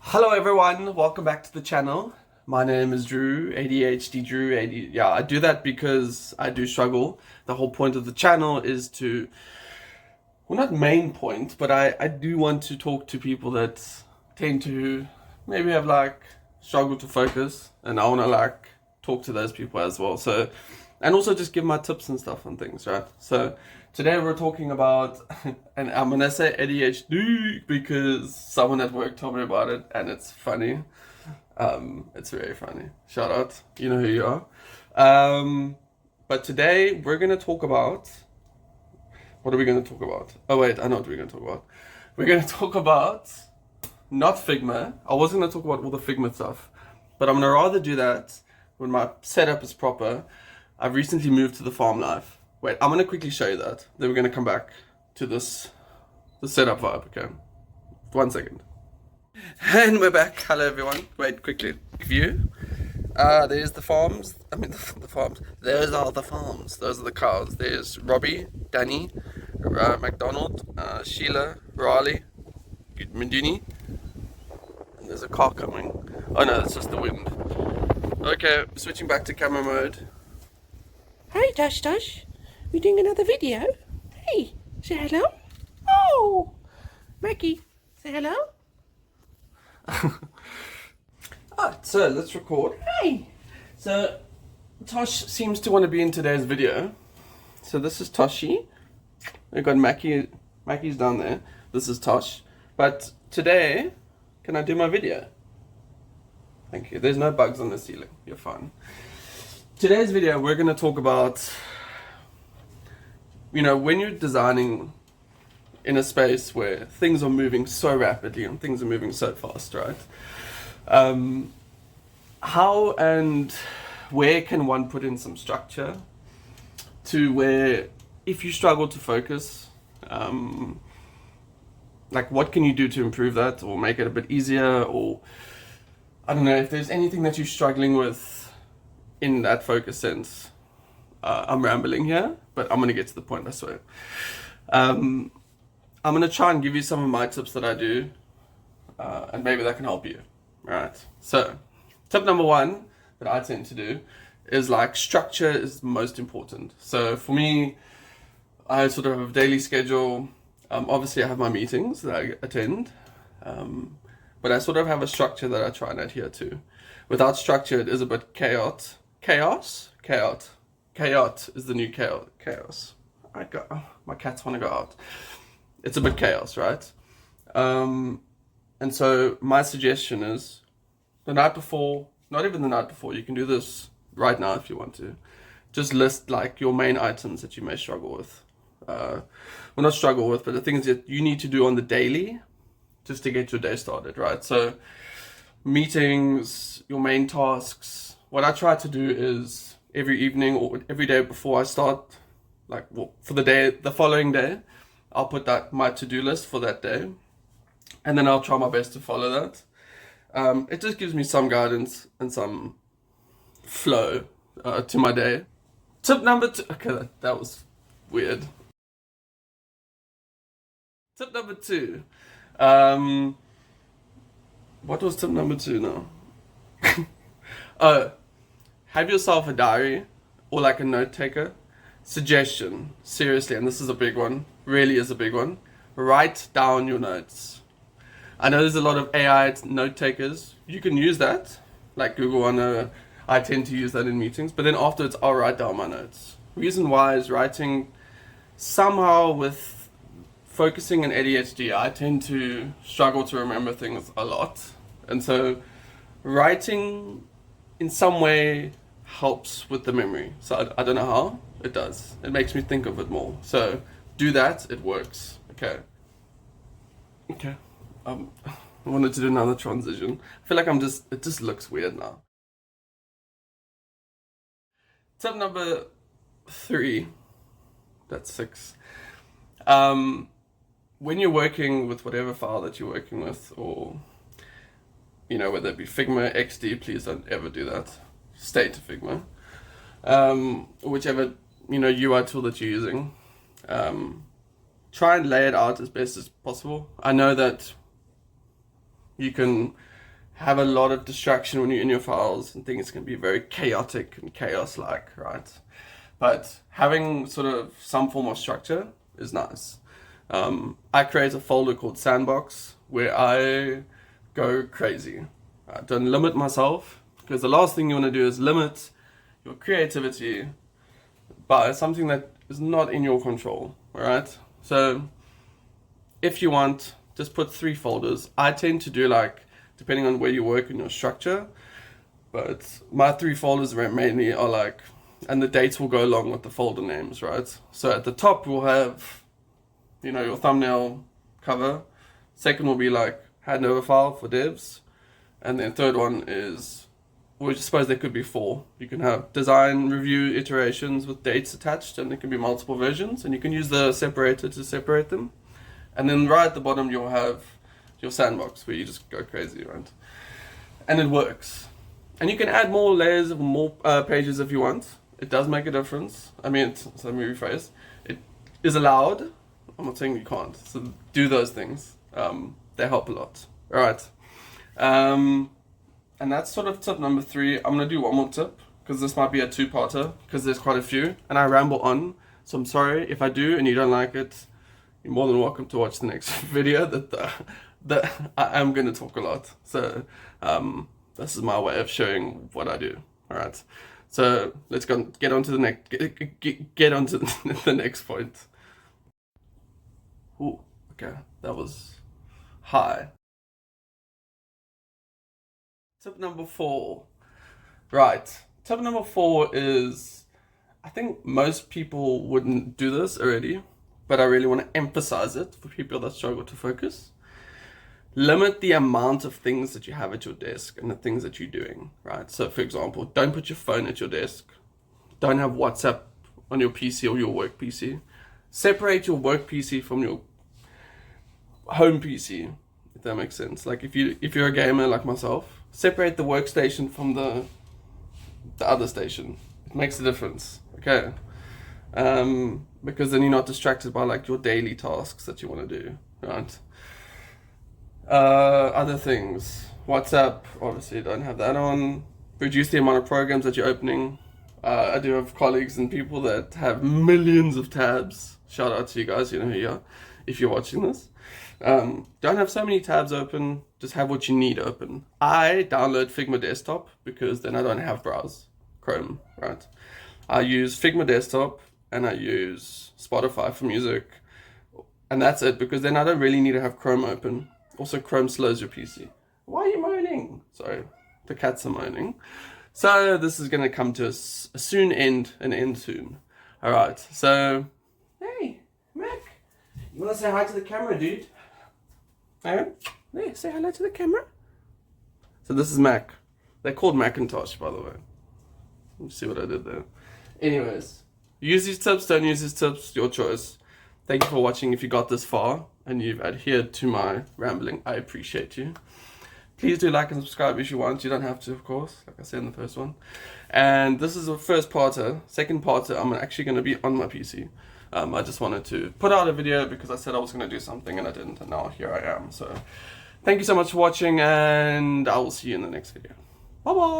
Hello everyone, welcome back to the channel. My name is Drew, ADHD Drew. Yeah, I do that because I do struggle. The whole point of the channel is to, well, not main point, but I do want to talk to people that tend to maybe have struggle to focus, and I want to talk to those people as well. So, and also just give my tips and stuff on things, right? So today we're talking about, and I'm gonna say ADHD because someone at work told me about it, and it's funny. It's very funny. Shout out, you know who you are. But today we're gonna talk about. What are we gonna talk about? Oh wait, I know what we're gonna talk about. We're gonna talk about not Figma. I was gonna talk about all the Figma stuff, but I'm gonna rather do that when my setup is proper. I've recently moved to the farm life. Wait, I'm gonna quickly show you that. Then we're gonna come back to the setup vibe. Okay, 1 second. And we're back. Hello everyone. Wait, quickly. View. There's the farms. I mean the farms. Those are the farms. Those are the cows. There's Robbie, Danny, McDonald, Sheila, Riley, Mundini. And there's a car coming. Oh no, it's just the wind. Okay, switching back to camera mode. Hi, Dash Dash. We doing another video? Hey, say hello. Oh, Maggie, say hello. Alright, so let's record. Hey. So, Tosh seems to want to be in today's video. So this is Toshi. We've got Mackie. Mackie's down there. This is Tosh. But today, can I do my video? Thank you. There's no bugs on the ceiling. You're fine. Today's video, we're going to talk about, when you're designing in a space where things are moving so rapidly and things are moving so fast, right? How and where can one put in some structure to where, if you struggle to focus, what can you do to improve that or make it a bit easier? Or I don't know if there's anything that you're struggling with in that focus sense. I'm rambling here, but I'm gonna get to the point, I swear. I'm gonna try and give you some of my tips that I do, and maybe that can help you. Right. So, tip number one that I tend to do is structure is most important. So for me, I sort of have a daily schedule. Obviously, I have my meetings that I attend, but I sort of have a structure that I try and adhere to. Without structure, it is a bit chaos. Chaos is the new chaos. My cats want to go out. It's a bit chaos, right? And so my suggestion is the night before, not even the night before, you can do this right now if you want to. Just list your main items that you may struggle with. Well, not struggle with, but the things that you need to do on the daily just to get your day started, right? So meetings, your main tasks. What I try to do is every evening or every day before I start, for the following day, I'll put my to-do list for that day. And then I'll try my best to follow that. It just gives me some guidance and some flow to my day. Tip number two. Okay, that was weird. Tip number two. What was tip number two now? Have yourself a diary or a note taker. Suggestion, seriously, and this is a big one, really is a big one. Write down your notes. I know there's a lot of AI note takers. You can use that, like Google. I tend to use that in meetings, but then afterwards I'll write down my notes. Reason why is writing, somehow with focusing and ADHD, I tend to struggle to remember things a lot. And so writing in some way helps with the memory. So I don't know how, it does. It makes me think of it more. So do that, it works. Okay. I wanted to do another transition. I feel like it just looks weird now. Tip number 3, that's 6. When you're working with whatever file that you're working with, or, whether it be Figma, XD, please don't ever do that. Stay to Figma. Whichever, UI tool that you're using. Try and lay it out as best as possible. I know that you can have a lot of distraction when you're in your files, and things can be very chaotic and chaos-like, right? But having sort of some form of structure is nice. I create a folder called Sandbox where I go crazy. I don't limit myself, because the last thing you want to do is limit your creativity by something that is not in your control, alright? So if you want, just put 3 folders. I tend to do, like, depending on where you work in your structure, but my 3 folders mainly are like, and the dates will go along with the folder names, right? So at the top we'll have, you know, your thumbnail cover. Second will be like handover file for devs, and then third one is, we suppose there could be 4. You can have design review iterations with dates attached, and there can be multiple versions, and you can use the separator to separate them. And then right at the bottom you'll have your sandbox where you just go crazy, right? And it works. And you can add more layers of more pages if you want. It does make a difference. I mean, let me rephrase. It is allowed. I'm not saying you can't. So do those things. They help a lot. All right. And that's sort of tip number 3. I'm gonna do one more tip, because this might be a 2-parter, because there's quite a few, and I ramble on. So I'm sorry if I do and you don't like it. You're more than welcome to watch the next video. That I am going to talk a lot. So this is my way of showing what I do. All right. So let's get on to the next get on to the next point. Ooh, okay, that was high. Tip number 4. Right. Tip number 4 is, I think most people wouldn't do this already, but I really want to emphasize it for people that struggle to focus. Limit the amount of things that you have at your desk and the things that you're doing, right? So for example, don't put your phone at your desk. Don't have WhatsApp on your PC or your work PC. Separate your work PC from your home PC, if that makes sense. Like if you're a gamer like myself, separate the workstation from the other station. It makes a difference, okay? Because then you're not distracted by like your daily tasks that you want to do, right? Other things, WhatsApp, obviously don't have that on. Reduce the amount of programs that you're opening. I do have colleagues and people that have millions of tabs. Shout out to you guys, you know who you are, if you're watching this. Don't have so many tabs open, just have what you need open. I download Figma Desktop because then I don't have browse Chrome, right? I use Figma Desktop and I use Spotify for music, and that's it, because then I don't really need to have Chrome open. Also, Chrome slows your PC. Why are you moaning? Sorry, the cats are moaning. So this is going to come to an end soon. All right, so, hey, Mac, you want to say hi to the camera, dude? Hey, There, say hello to the camera. so this is Mac. They're called Macintosh, by the way. Let me see what I did there. Anyways, use these tips, don't use these tips, your choice. Thank you for watching. If you got this far and you've adhered to my rambling, I appreciate you. Please do like and subscribe if you want. You don't have to, of course, like I said in the first one. And this is the first parter. Second parter, I'm actually going to be on my PC. I just wanted to put out a video because I said I was going to do something and I didn't, and now here I am. So thank you so much for watching, and I will see you in the next video. Bye bye.